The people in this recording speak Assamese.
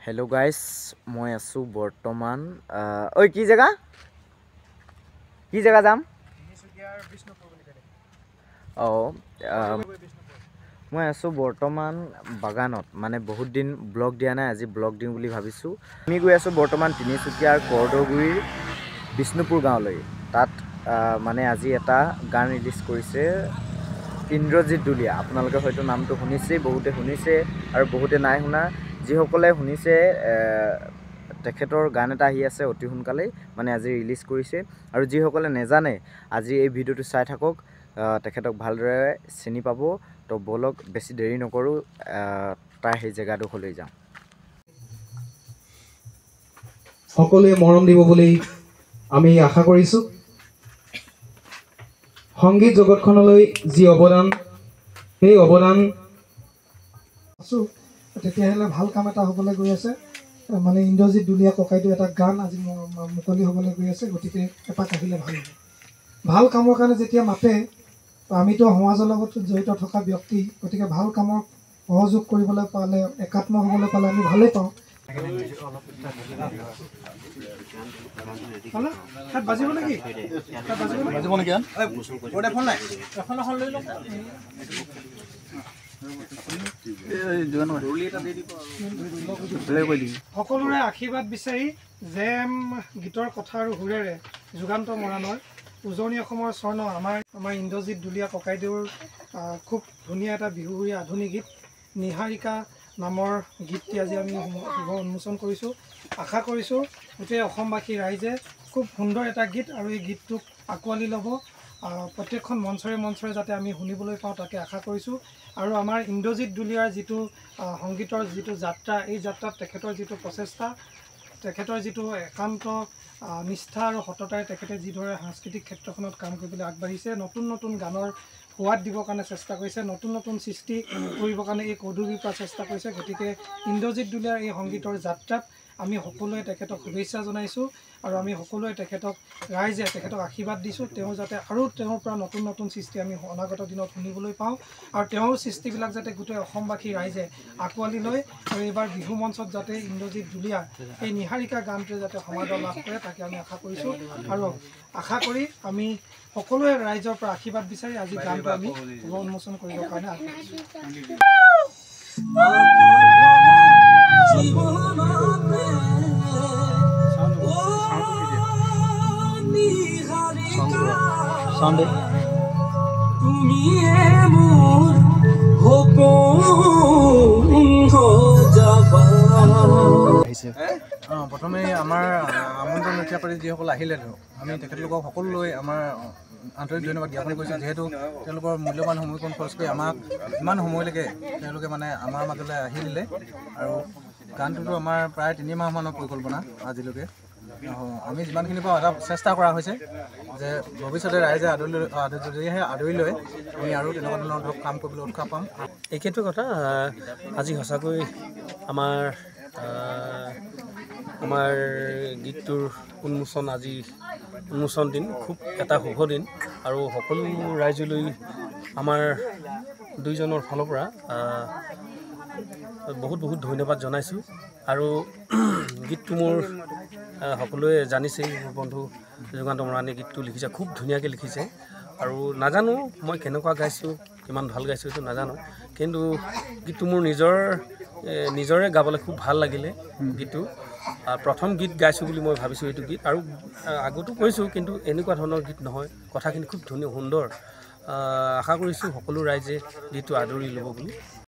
हेलो गाइस मैं आसु बर्तमान ओई की जगह जाम मैं आसु बर्तमान बागानत माने बहुत दिन ब्लग दिया ना आज ब्लग दिওঁ বুলি ভাবিছো আমি গৈ আছো বৰ্তমান তিনিচুকীয়াৰ কৰদগুৰিৰ বিষ্ণুপুৰ গাঁৱলৈ তাত মানে আজি এটা গান ৰিলিজ কৰিছে ইন্দ্ৰজিৎ দুলিয়া আপোনালোকে হয়তো নামটো শুনিছে বহুতে শুনিছে আৰু বহুতে নাই শুনা যিসকলে শুনিছে তেখেতৰ গান এটা আহি আছে অতি সোনকালে মানে আজি ৰিলিজ কৰিছে আৰু যিসকলে নেজানে আজি এই ভিডিওটো চাই থাকক তেখেতক ভালদৰে চিনি পাব তো বলক বেছি দেৰি নকৰো তাৰ সেই জেগাডোখৰলৈ যাওঁ সকলোৱে মৰম দিব বুলি আমি আশা কৰিছো সংগীত জগতখনলৈ যি অৱদান সেই অৱদান আছো তেতিয়াহ'লে ভাল কাম এটা হ'বলৈ গৈ আছে মানে ইন্দ্ৰজিৎ দুলিয়া ককাইটো এটা গান আজি মুকলি হ'বলৈ গৈ আছে গতিকে এপাক আহিলে ভাল হ'ব ভাল কামৰ কাৰণে যেতিয়া মাতে আমিতো সমাজৰ লগত জড়িত থকা ব্যক্তি গতিকে ভাল কামৰ সহযোগ কৰিবলৈ পালে একাত্ম হ'বলৈ পালে আমি ভালেই পাওঁ বাজিব নেকি সকলোৰে আশীৰ্বাদ বিচাৰি জেম গীতৰ কথা আৰু সুৰেৰে যুগান্ত মৰাণৰ উজনি অসমৰ স্বৰ্ণ আমাৰ ইন্দ্ৰজিৎ দুলিয়া ককাইদেউৰ খুব ধুনীয়া এটা বিহুৰীয়া আধুনিক গীত নিহাৰিকা নামৰ গীতটি আজি আমি উন্মোচন কৰিছোঁ আশা কৰিছোঁ গোটেই অসমবাসী ৰাইজে খুব সুন্দৰ এটা গীত আৰু এই গীতটোক আঁকোৱালি ল'ব প্ৰত্যেকখন মঞ্চৰে যাতে আমি শুনিবলৈ পাওঁ তাকে আশা কৰিছোঁ আৰু আমাৰ ইন্দ্ৰজিৎ দুলিয়াৰ যিটো সংগীতৰ যিটো যাত্ৰা এই যাত্ৰাত তেখেতৰ যিটো প্ৰচেষ্টা তেখেতৰ যিটো একান্ত নিষ্ঠা আৰু সততাৰে তেখেতে যিদৰে সাংস্কৃতিক ক্ষেত্ৰখনত কাম কৰিবলৈ আগবাঢ়িছে নতুন গানৰ সোৱাদ দিবৰ কাৰণে চেষ্টা কৰিছে নতুন সৃষ্টি কৰিবৰ কাৰণে এই কৌদুগীৰ পৰা চেষ্টা কৰিছে গতিকে ইন্দ্ৰজিৎ দুলিয়াৰ এই সংগীতৰ যাত্ৰাত আমি সকলোৱে তেখেতক শুভেচ্ছা জনাইছোঁ আৰু আমি সকলোৱে ৰাইজে তেখেতক আশীৰ্বাদ দিছোঁ তেওঁ যাতে আৰু তেওঁৰ পৰা নতুন সৃষ্টি আমি অনাগত দিনত শুনিবলৈ পাওঁ আৰু তেওঁৰ সৃষ্টিবিলাক যাতে গোটেই অসমবাসী ৰাইজে আঁকোৱালি লয় আৰু এইবাৰ বিহু মঞ্চত যাতে ইন্দ্ৰজিৎ দুলিয়াৰ এই নিহাৰিকা গানটোৱে যাতে সমাদৰ লাভ কৰে তাকে আমি আশা কৰিছোঁ আৰু আশা কৰি আমি সকলোৱে ৰাইজৰ পৰা আশীৰ্বাদ বিচাৰি আজি গানটো আমি উন্মোচন কৰিবৰ কাৰণে আগবাঢ়িছোঁ প্ৰথমে আমাৰ আমন্ত্ৰণ ৰক্ষা কৰি যিসকল আহিলে আমি তেখেতলোকক সকলোলৈ আমাৰ আন্তৰিক ধন্যবাদ জ্ঞাপন কৰিছোঁ যিহেতু তেওঁলোকৰ মূল্যৱান সময়কণ খৰচ কৰি আমাক ইমান সময়লৈকে তেওঁলোকে মানে আমাৰ মাজলৈ আহি দিলে আৰু গানটোতো আমাৰ প্ৰায় 3 মাহমানৰ পৰিকল্পনা আজিলৈকে আমি যিমানখিনি পাওঁ এটা চেষ্টা কৰা হৈছে যে ভৱিষ্যতে ৰাইজে যদিহে আদৰি লয় আমি আৰু তেনেকুৱা ধৰণৰ কাম কৰিবলৈ উৎসাহ পাম এইটো কথা আজি সঁচাকৈ আমাৰ গীতটোৰ উন্মোচন দিন খুব এটা শুভ দিন আৰু সকলো ৰাইজলৈ আমাৰ দুইজনৰ ফালৰ পৰা বহুত ধন্যবাদ জনাইছোঁ আৰু গীতটো মোৰ সকলোৱে জানিছেই মোৰ বন্ধু যুগান্ত মৰাণে গীতটো লিখিছে খুব ধুনীয়াকৈ লিখিছে আৰু নাজানো মই কেনেকুৱা গাইছোঁ কিমান ভাল গাইছোঁ এইটো নাজানো কিন্তু গীতটো মোৰ নিজৰে গাবলৈ খুব ভাল লাগিলে গীতটো প্ৰথম গীত গাইছোঁ বুলি মই ভাবিছোঁ এইটো গীত আৰু আগতো কৈছোঁ কিন্তু এনেকুৱা ধৰণৰ গীত নহয় কথাখিনি খুব ধুনীয়া সুন্দৰ আশা কৰিছোঁ সকলো ৰাইজে গীতটো আদৰি ল'ব বুলি